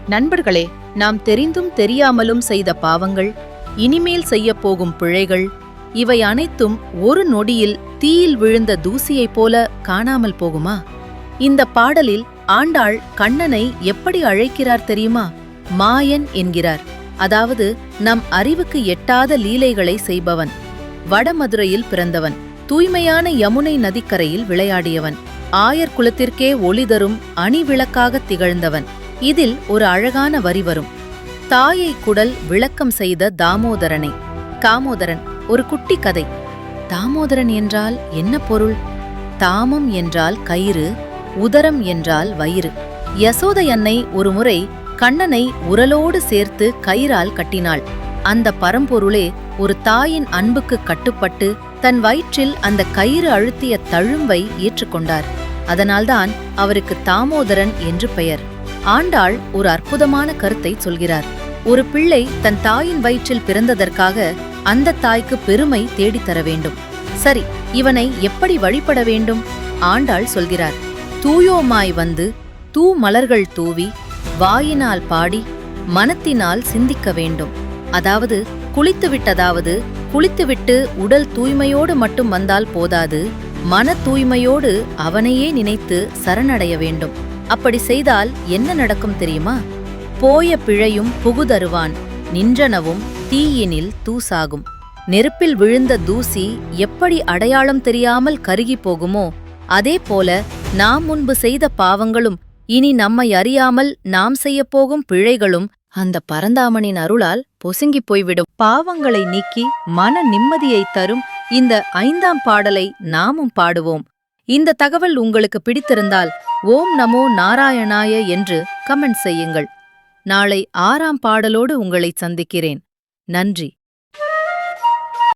நண்பர்களே, நாம் தெரிந்தும் தெரியாமலும் செய்த பாவங்கள், இனிமேல் செய்யப்போகும் பிழைகள், இவை அனைத்தும் ஒரு நொடியில் தீயில் விழுந்த தூசியைப் போல காணாமல் போகுமா? இந்த பாடலில் ஆண்டாள் கண்ணனை எப்படி அழைக்கிறார் தெரியுமா? மாயன் என்கிறார். அதாவது நம் அறிவுக்கு எட்டாத லீலைகளை செய்பவன். வடமதுரையில் பிறந்தவன். தூய்மையான யமுனை நதிக்கரையில் விளையாடியவன். ஆயர் குலத்திற்கே ஒளி தரும் அணிவிளக்காகத் திகழ்ந்தவன். இதில் ஒரு அழகான வரி வரும். தாயை குடல் விளக்கம் செய்த தாமோதரனை. காமோதரன் ஒரு குட்டி கதை. தாமோதரன் என்றால் என்ன பொருள்? தாமம் என்றால் கயிறு, உதரம் என்றால் வயிறு. யசோதை அன்னை ஒருமுறை கண்ணனை உரலோடு சேர்த்து கயிறால் கட்டினாள். அந்த பரம்பொருளே ஒரு தாயின் அன்புக்கு கட்டுப்பட்டு தன் வயிற்றில் அந்த கயிறு அழுத்திய தழும்பை ஏற்றுக்கொண்டார். அதனால்தான் அவருக்கு தாமோதரன் என்று பெயர். ஆண்டாள் ஒரு அற்புதமான கருத்தை சொல்கிறார். ஒரு பிள்ளை தன் தாயின் வயிற்றில் பிறந்ததற்காக அந்த தாய்க்கு பெருமை தேடித்தர வேண்டும். சரி, இவனை எப்படி வழிபட வேண்டும்? ஆண்டாள் சொல்கிறார். தூயோமாய் வந்து தூ மலர்கள் தூவி வாயினால் பாடி மனத்தினால் சிந்திக்க வேண்டும். அதாவது குளித்துவிட்டு உடல் தூய்மையோடு மட்டும் வந்தால் போதாது, மன தூய்மையோடு அவனையே நினைத்து சரணடைய வேண்டும். அப்படி செய்தால் என்ன நடக்கும் தெரியுமா? போய பிழையும் புகுதருவான், நின்றனவும் தீயினில் தூசாகும். நெருப்பில் விழுந்த தூசி எப்படி அடையாளம் தெரியாமல் கருகி போகுமோ, அதே போல நாம் முன்பு செய்த பாவங்களும் இனி நம்மை அறியாமல் நாம் செய்யப்போகும் பிழைகளும் அந்த பரந்தாமனின் அருளால் பொசுங்கிப் போய்விடும். பாவங்களை நீக்கி மன நிம்மதியைத் தரும் இந்த 5ஆம் பாடலை நாமும் பாடுவோம். இந்த தகவல் உங்களுக்கு பிடித்திருந்தால் ஓம் நமோ நாராயணாய என்று கமெண்ட் செய்யுங்கள். நாளை 6ஆம் பாடலோடு உங்களை சந்திக்கிறேன். நன்றி.